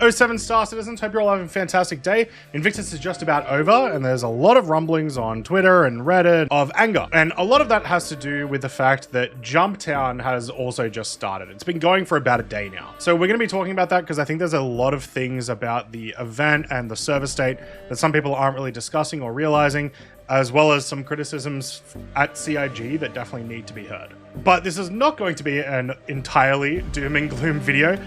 07 Star Citizens, hope you're all having a fantastic day. Invictus is just about over, and there's a lot of rumblings on Twitter and Reddit of anger. And a lot of that has to do with the fact that Jumptown has also just started. It's been going for about a day now. So we're going to be talking about that because I think there's a lot of things about the event and the server state that some people aren't really discussing or realizing, as well as some criticisms at CIG that definitely need to be heard. But this is not going to be an entirely doom and gloom video.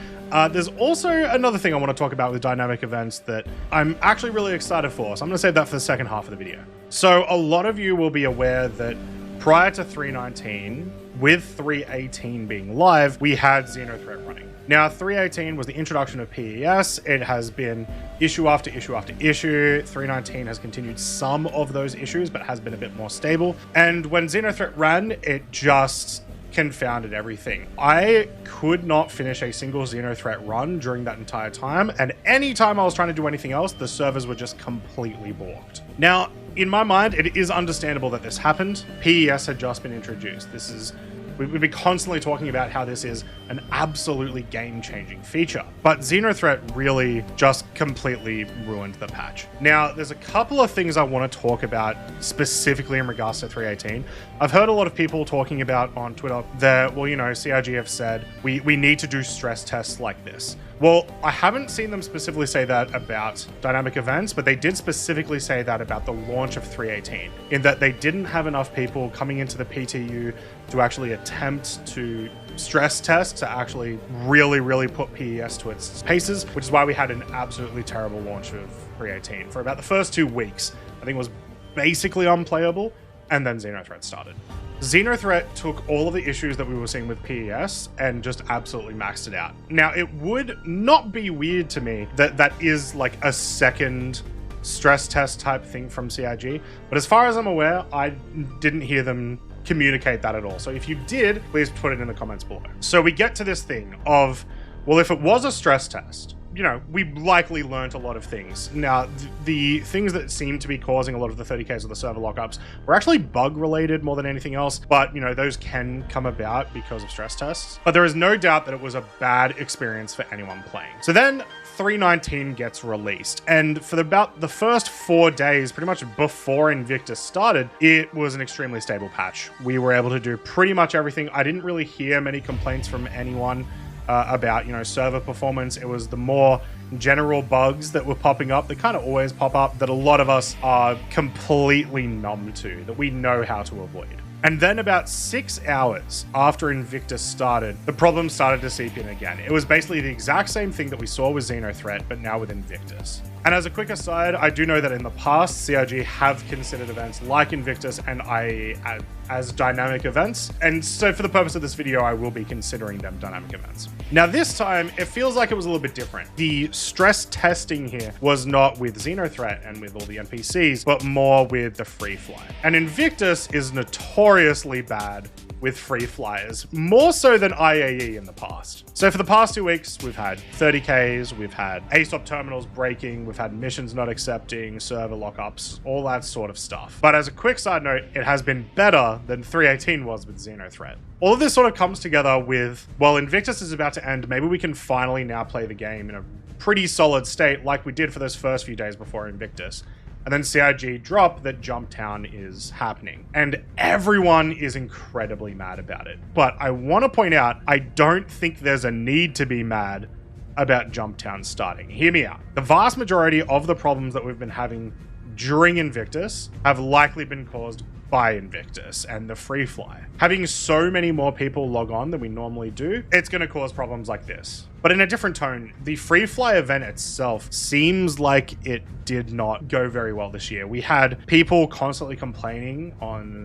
There's also another thing I want to talk about with dynamic events that I'm actually really excited for, so I'm going to save that for the second half of the video. So a lot of you will be aware that prior to 3.19, with 3.18 being live, we had Xenothreat running. Now, 3.18 was the introduction of PES. It has been issue after issue after issue. 3.19 has continued some of those issues, but has been a bit more stable. And when Xenothreat ran, it just confounded everything. I could not finish a single Xenothreat run during that entire time, and anytime I was trying to do anything else, the servers were just completely balked. Now, in my mind, it is understandable that this happened. PES had just been introduced. We've been constantly talking about how this is an absolutely game-changing feature, but Xenothreat really just completely ruined the patch. Now, there's a couple of things I want to talk about specifically in regards to 3.18. I've heard a lot of people talking about on Twitter that, well, you know, CIG have said we need to do stress tests like this. Well, I haven't seen them specifically say that about dynamic events, but they did specifically say that about the launch of 3.18, in that they didn't have enough people coming into the PTU to actually attempt to stress test, to actually really put PES to its paces, which is why we had an absolutely terrible launch of 3.18. For about the first 2 weeks, I think it was basically unplayable, and then Xenothreat started. Xenothreat took all of the issues that we were seeing with PES and just absolutely maxed it out. Now, it would not be weird to me that that is like a second stress test type thing from CIG, but as far as I'm aware, I didn't hear them communicate that at all. So if you did, please put it in the comments below. So we get to this thing of, well, if it was a stress test, you know, we likely learned a lot of things. Now, the things that seem to be causing a lot of the 30Ks of the server lockups were actually bug related more than anything else, but, you know, those can come about because of stress tests. But there is no doubt that it was a bad experience for anyone playing. So then 3.19 gets released, and for about the first 4 days, pretty much before Invictus started, it was an extremely stable patch. We were able to do pretty much everything. I didn't really hear many complaints from anyone about, you know, server performance. It was the more general bugs that were popping up, that kind of always pop up, that a lot of us are completely numb to, that we know how to avoid. And then about 6 hours after Invictus started, the problem started to seep in again. It was basically the exact same thing that we saw with Xenothreat, but now with Invictus. And as a quick aside, I do know that in the past, CIG have considered events like Invictus and as dynamic events. And so for the purpose of this video, I will be considering them dynamic events. Now this time, it feels like it was a little bit different. The stress testing here was not with Xenothreat and with all the NPCs, but more with the free fly. And Invictus is notoriously bad with free flyers, more so than IAE in the past. So for the past 2 weeks, we've had 30Ks, we've had A-stop terminals breaking, we've had missions not accepting, server lockups, all that sort of stuff. But as a quick side note, it has been better than 3.18 was with Xenothreat. All of this sort of comes together with, well, Invictus is about to end, maybe we can finally now play the game in a pretty solid state like we did for those first few days before Invictus. And then CIG drop that Jumptown is happening. And everyone is incredibly mad about it. But I want to point out, I don't think there's a need to be mad about Jumptown starting. Hear me out. The vast majority of the problems that we've been having during Invictus have likely been caused by Invictus and the free fly. Having so many more people log on than we normally do, it's going to cause problems like this. But in a different tone, the free fly event itself seems like it did not go very well this year. We had people constantly complaining on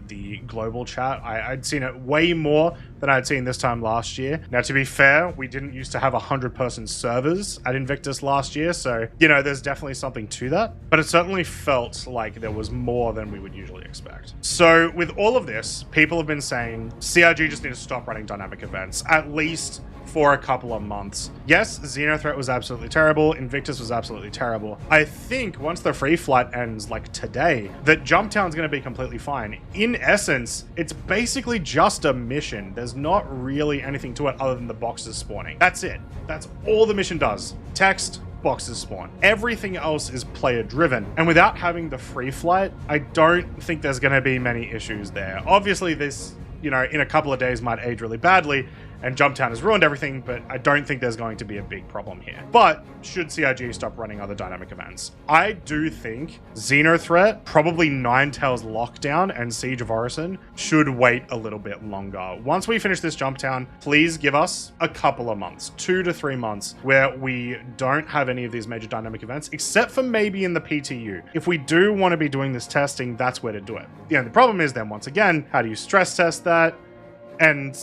the global chat. I'd seen it way more than I'd seen this time last year. Now, to be fair, we didn't used to have 100-person servers at Invictus last year, so, you know, there's definitely something to that. But it certainly felt like there was more than we would usually expect. So with all of this, people have been saying CIG just need to stop running dynamic events, at least for a couple of months. Yes, Xenothreat was absolutely terrible. Invictus was absolutely terrible. I think once the free flight ends, like today, that Jumptown's going to be completely fine. In essence, it's basically just a mission. There's there's not really anything to it other than the boxes spawning. That's it. That's all the mission does. Text, boxes spawn. Everything else is player driven. And without having the free flight, I don't think there's going to be many issues there. Obviously this, you know, in a couple of days might age really badly, and Jumptown has ruined everything, but I don't think there's going to be a big problem here. But should CIG stop running other dynamic events? I do think Xenothreat, probably Ninetales Lockdown, and Siege of Orison should wait a little bit longer. Once we finish this Jumptown, please give us a couple of months, 2 to 3 months, where we don't have any of these major dynamic events, except for maybe in the PTU. If we do want to be doing this testing, that's where to do it. The only problem is then, once again, how do you stress test that? And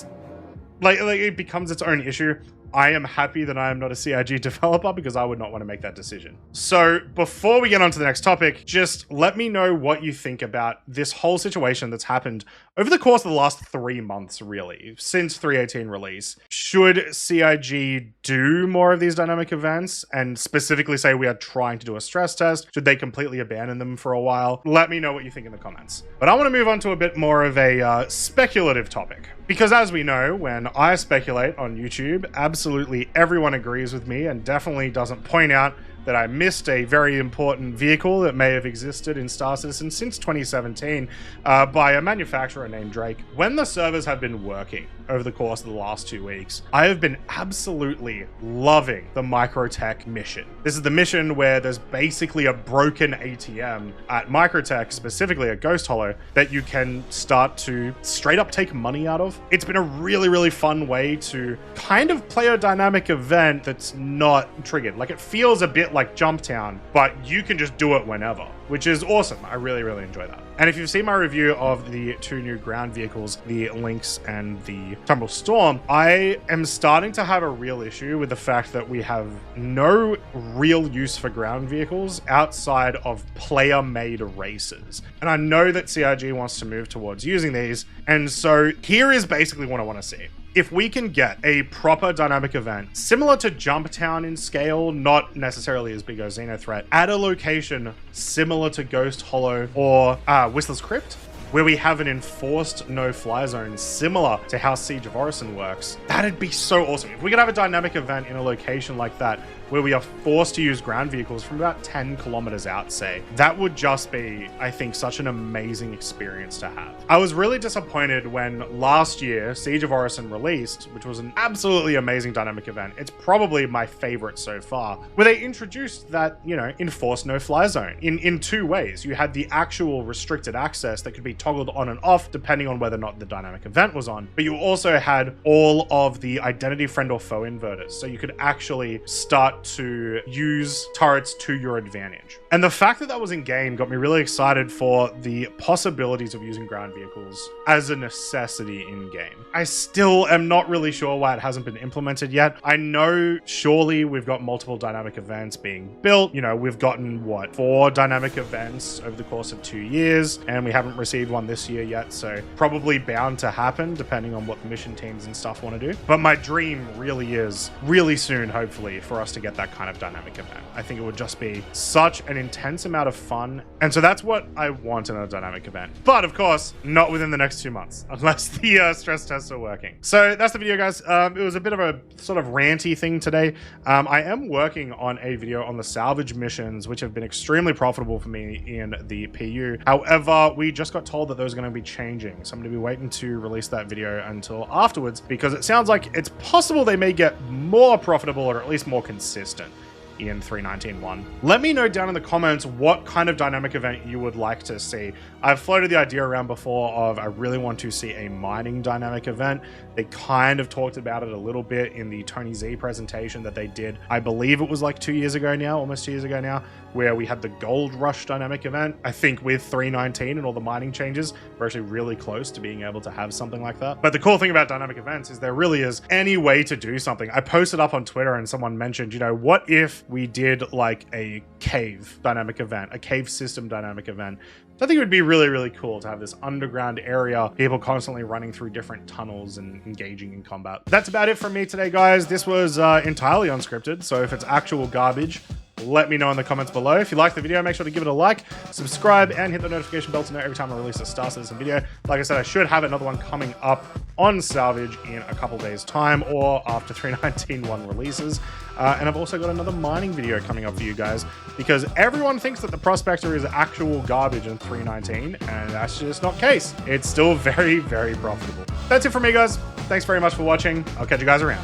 like it becomes its own issue. I am happy that I am not a CIG developer because I would not want to make that decision. So before we get on to the next topic, just let me know what you think about this whole situation that's happened over the course of the last 3 months, really, since 3.18 release. Should CIG do more of these dynamic events and specifically say we are trying to do a stress test? Should they completely abandon them for a while? Let me know what you think in the comments. But I want to move on to a bit more of a speculative topic. Because as we know, when I speculate on YouTube, absolutely everyone agrees with me and definitely doesn't point out that I missed a very important vehicle that may have existed in Star Citizen since 2017 by a manufacturer named Drake. When the servers have been working over the course of the last 2 weeks, I have been absolutely loving the Microtech mission. This is the mission where there's basically a broken ATM at Microtech, specifically at Ghost Hollow, that you can start to straight up take money out of. It's been a really, really fun way to kind of play a dynamic event that's not triggered. Like, it feels a bit like Jumptown, but you can just do it whenever, which is awesome. I really, really enjoy that. And if you've seen my review of the 2 new ground vehicles, the Lynx and the Tumble Storm, I am starting to have a real issue with the fact that we have no real use for ground vehicles outside of player-made races. And I know that CIG wants to move towards using these, and so here is basically what I want to see. If we can get a proper dynamic event, similar to Jumptown in scale, not necessarily as big as Xenothreat, at a location similar to Ghost Hollow or Whistler's Crypt, where we have an enforced no-fly zone similar to how Siege of Orison works, that'd be so awesome. If we could have a dynamic event in a location like that, where we are forced to use ground vehicles from about 10 kilometers out, say, that would just be, I think, such an amazing experience to have. I was really disappointed when last year Siege of Orison released, which was an absolutely amazing dynamic event. It's probably my favorite so far, where they introduced that, you know, enforced no-fly zone in 2 ways. You had the actual restricted access that could be toggled on and off depending on whether or not the dynamic event was on, but you also had all of the identity friend or foe inverters, so you could actually start to use turrets to your advantage. And the fact that that was in game got me really excited for the possibilities of using ground vehicles as a necessity in game. I still am not really sure why it hasn't been implemented yet. I know surely we've got multiple dynamic events being built. You know, we've gotten what, 4 dynamic events over the course of 2 years, and we haven't received one this year yet, so probably bound to happen depending on what the mission teams and stuff want to do. But my dream really is really soon, hopefully, for us to get that kind of dynamic event. I think it would just be such an intense amount of fun, and so that's what I want in a dynamic event. But of course, not within the next 2 months, unless the stress tests are working. So that's the video, guys. It was a bit of a sort of ranty thing today. I am working on a video on the salvage missions, which have been extremely profitable for me in the PU. However, we just got told that those are going to be changing, so I'm going to be waiting to release that video until afterwards, because it sounds like it's possible they may get more profitable, or at least more consistent in 3.19.1. Let me know down in the comments what kind of dynamic event you would like to see. I've floated the idea around before of I really want to see a mining dynamic event. They kind of talked about it a little bit in the Tony Z presentation that they did. I believe it was like 2 years ago now, almost 2 years ago now, where we had the Gold Rush dynamic event. I think with 3.19 and all the mining changes, we're actually really close to being able to have something like that. But the cool thing about dynamic events is there really is any way to do something. I posted up on Twitter and someone mentioned, you know, what if we did like a cave dynamic event, a cave system dynamic event? I think it would be really, really cool to have this underground area, people constantly running through different tunnels and engaging in combat. That's about it from me today, guys. This was entirely unscripted, so if it's actual garbage, let me know in the comments below. If you like the video, make sure to give it a like, subscribe, and hit the notification bell to know every time I release a Star Citizen video. Like I said, I should have another one coming up on Salvage in a couple days time or after 3.19 1 releases. And I've also got another mining video coming up for you guys because everyone thinks that the Prospector is actual garbage in 3.19 and that's just not the case. It's still very, very profitable. That's it from me, guys. Thanks very much for watching. I'll catch you guys around.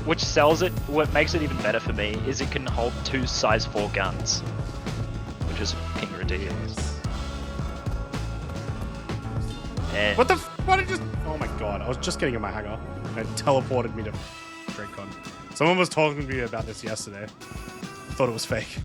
Which sells it, what makes it even better for me is it can hold 2 size 4 guns, which is fucking ridiculous. And What the what? It just, oh my god, I was just getting in my hangar and it teleported me to DrakeCon. Someone was talking to me about this yesterday. I thought it was fake.